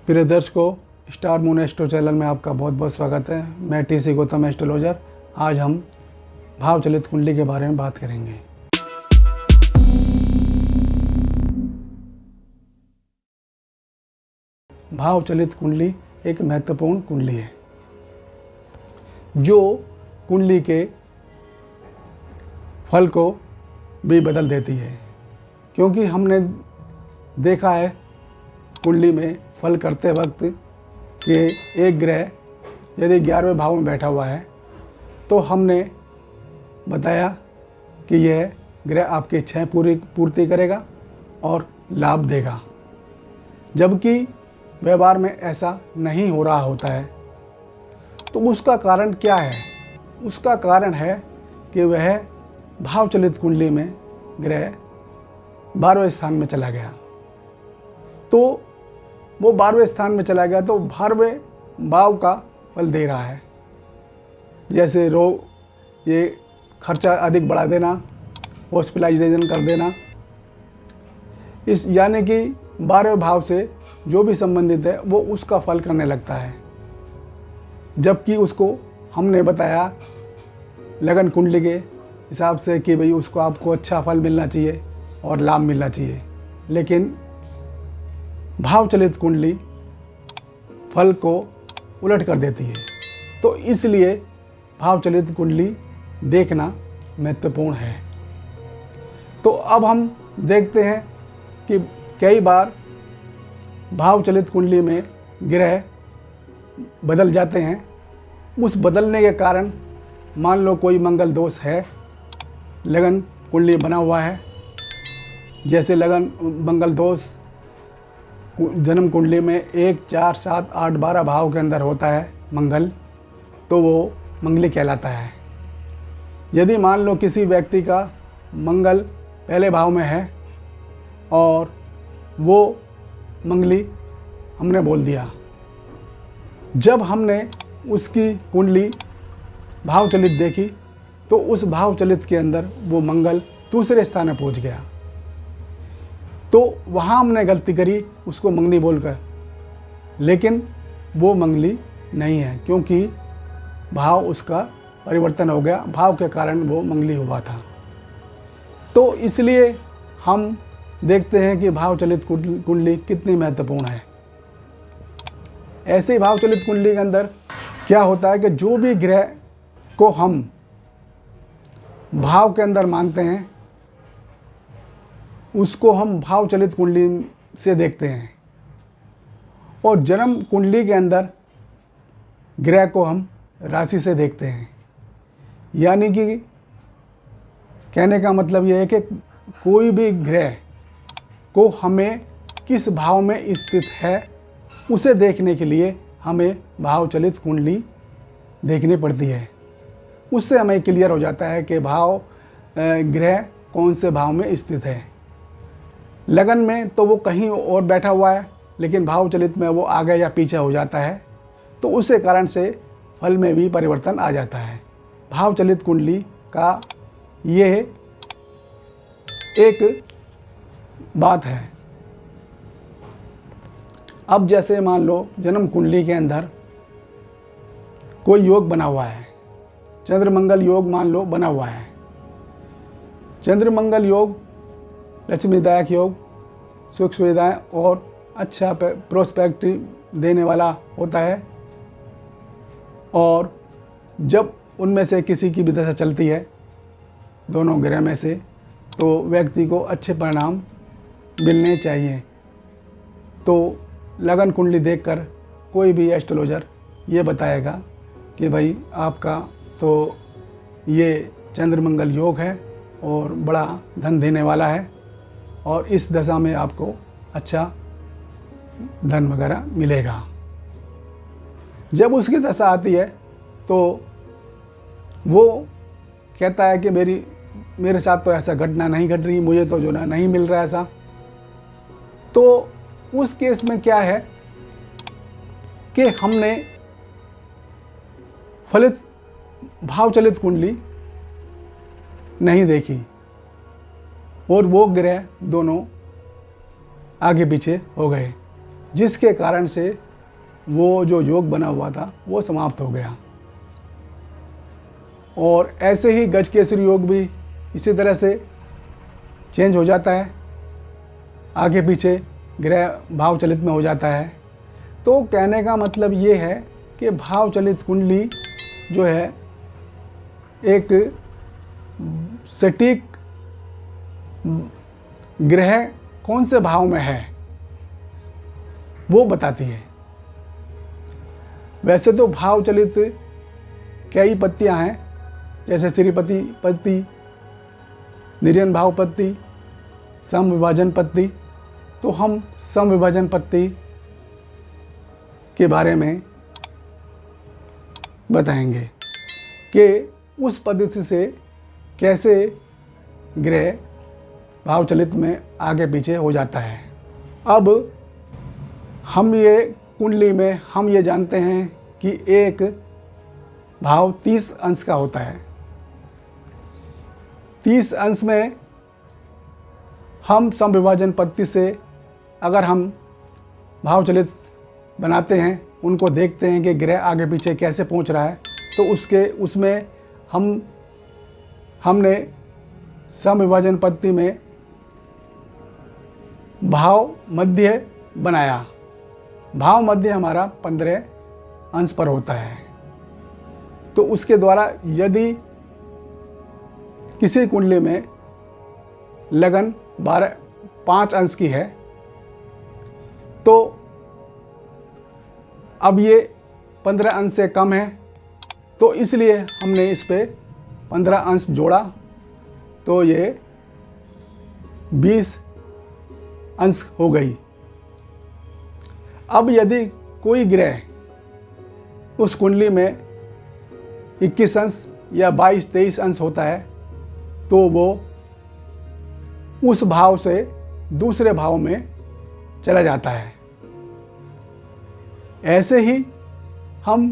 प्रिय दर्शकों, star moon astro channel में आपका बहुत बहुत स्वागत है। मैं टीसी गौतम एस्ट्रोलॉजर। आज हम भाव चलित कुंडली के बारे में बात करेंगे। भाव चलित कुंडली एक महत्वपूर्ण कुंडली है जो कुंडली के फल को भी बदल देती है, क्योंकि हमने देखा है कुंडली में फल करते वक्त कि एक ग्रह यदि 11वें भाव में बैठा हुआ है तो हमने बताया कि यह ग्रह आपकी इच्छाएं पूर्ति करेगा और लाभ देगा, जबकि व्यवहार में ऐसा नहीं हो रहा होता है। तो उसका कारण क्या है? उसका कारण है कि वह भाव चलित कुंडली में ग्रह 12वें स्थान में चला गया। तो वो 12वें स्थान में चला गया तो 12वें भाव का फल दे रहा है, जैसे रोग, ये खर्चा अधिक बढ़ा देना, हॉस्पिटलाइजेशन कर देना, इस यानी कि 12वें भाव से जो भी संबंधित है वो उसका फल करने लगता है। जबकि उसको हमने बताया लगन कुंडली के हिसाब से कि भाई उसको आपको अच्छा फल मिलना चाहिए और लाभ मिलना चाहिए, लेकिन भाव चलित कुंडली फल को उलट कर देती है। तो इसलिए भाव चलित कुंडली देखना महत्वपूर्ण है। तो अब हम देखते हैं कि कई बार भाव चलित कुंडली में ग्रह बदल जाते हैं। उस बदलने के कारण मान लो कोई मंगल दोष है, लगन कुंडली बना हुआ है, जैसे लगन मंगल दोष जन्म कुंडली में 1, 4, 7, 8, 12 भाव के अंदर होता है मंगल, तो वो मंगली कहलाता है। यदि मान लो किसी व्यक्ति का मंगल पहले भाव में है और वो मंगली हमने बोल दिया, जब हमने उसकी कुंडली भाव चलित देखी तो उस भाव चलित के अंदर वो मंगल दूसरे स्थान में पहुंच गया। तो वहाँ हमने गलती करी उसको मंगनी बोलकर, लेकिन वो मंगली नहीं है, क्योंकि भाव उसका परिवर्तन हो गया, भाव के कारण वो मंगली हुआ था। तो इसलिए हम देखते हैं कि भाव चलित कुंडली कितनी महत्वपूर्ण है। ऐसे ही भाव चलित कुंडली के अंदर क्या होता है कि जो भी ग्रह को हम भाव के अंदर मानते हैं उसको हम भाव चलित कुंडली से देखते हैं, और जन्म कुंडली के अंदर ग्रह को हम राशि से देखते हैं। यानी कि कहने का मतलब यह है कि कोई भी ग्रह को हमें किस भाव में स्थित है उसे देखने के लिए हमें भाव चलित कुंडली देखनी पड़ती है। उससे हमें क्लियर हो जाता है कि भाव ग्रह कौन से भाव में स्थित है। लगन में तो वो कहीं और बैठा हुआ है, लेकिन भाव चलित में वो आगे या पीछे हो जाता है, तो उसी कारण से फल में भी परिवर्तन आ जाता है। भाव चलित कुंडली का ये एक बात है। अब जैसे मान लो जन्म कुंडली के अंदर कोई योग बना हुआ है, चंद्र मंगल योग मान लो बना हुआ है। चंद्र मंगल योग लक्ष्मीदायक योग, सुख सुविधाएं और अच्छा प्रोस्पेक्ट देने वाला होता है, और जब उनमें से किसी की भी दशा चलती है दोनों ग्रह में से, तो व्यक्ति को अच्छे परिणाम मिलने चाहिए। तो लगन कुंडली देखकर कोई भी एस्ट्रोलॉजर ये बताएगा कि भाई आपका तो ये चंद्र मंगल योग है और बड़ा धन देने वाला है, और इस दशा में आपको अच्छा धन वगैरह मिलेगा। जब उसकी दशा आती है तो वो कहता है कि मेरे साथ तो ऐसा घटना नहीं घट रही, मुझे तो जो ना नहीं मिल रहा ऐसा। तो उस केस में क्या है कि हमने फलित भाव चलित कुंडली नहीं देखी और वो ग्रह दोनों आगे पीछे हो गए। जिसके कारण से वो जो योग बना हुआ था वो समाप्त हो गया। और ऐसे ही गजकेसरी योग भी इसी तरह से चेंज हो जाता है, आगे पीछे ग्रह भाव चलित में हो जाता है। तो कहने का मतलब ये है कि भाव चलित कुंडली जो है एक सटीक ग्रह कौन से भाव में है वो बताती है। वैसे तो भाव चलित कई पत्तियां हैं, जैसे श्रीपति पत्ती, निर्यन भाव पत्ती, समविभाजन पत्ती। तो हम समविभाजन पत्ती के बारे में बताएंगे कि उस पद्धति से कैसे ग्रह भाव चलित में आगे पीछे हो जाता है। अब हम ये कुंडली में हम ये जानते हैं कि एक भाव 30 अंश का होता है। 30 अंश में हम समविभाजन पद्धति से अगर हम भाव चलित बनाते हैं, उनको देखते हैं कि ग्रह आगे पीछे कैसे पहुंच रहा है, तो उसमें हमने समविभाजन पद्धति में भाव मध्य बनाया। भाव मध्य हमारा 15 अंश पर होता है। तो उसके द्वारा यदि किसी कुंडली में लगन 5 अंश की है, तो अब ये 15 अंश से कम है, तो इसलिए हमने इस पे 15 अंश जोड़ा, तो ये 20 अंश हो गई। अब यदि कोई ग्रह उस कुंडली में 21 अंश या 22-23 अंश होता है, तो वो उस भाव से दूसरे भाव में चला जाता है। ऐसे ही हम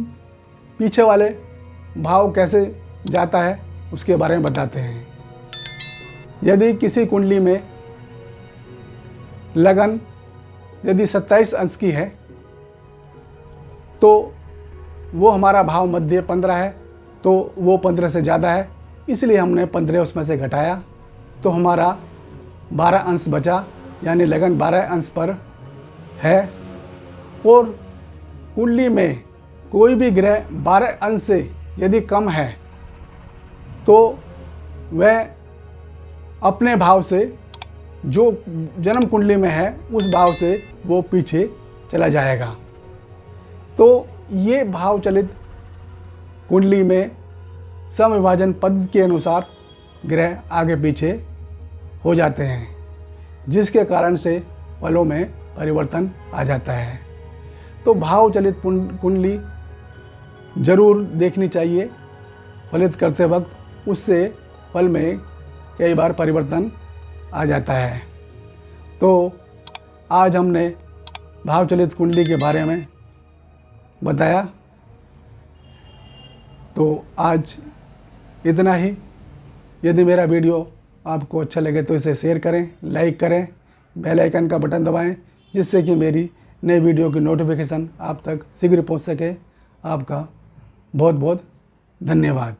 पीछे वाले भाव कैसे जाता है उसके बारे में बताते हैं। यदि किसी कुंडली में लगन यदि 27 अंश की है, तो वो हमारा भाव मध्य 15 है, तो वो 15 से ज़्यादा है, इसलिए हमने 15 उसमें से घटाया, तो हमारा 12 अंश बचा, यानी लगन 12 अंश पर है। और कुंडली में कोई भी ग्रह 12 अंश से यदि कम है, तो वह अपने भाव से जो जन्म कुंडली में है उस भाव से वो पीछे चला जाएगा। तो ये भाव चलित कुंडली में समविभाजन पद्धति के अनुसार ग्रह आगे पीछे हो जाते हैं, जिसके कारण से फलों में परिवर्तन आ जाता है। तो भाव चलित कुंडली जरूर देखनी चाहिए फलित करते वक्त, उससे फल में कई बार परिवर्तन आ जाता है। तो आज हमने भाव चलित कुंडली के बारे में बताया। तो आज इतना ही। यदि मेरा वीडियो आपको अच्छा लगे तो इसे शेयर करें, लाइक करें, बेल आइकन का बटन दबाएं, जिससे कि मेरी नई वीडियो की नोटिफिकेशन आप तक शीघ्र पहुंच सके। आपका बहुत बहुत धन्यवाद।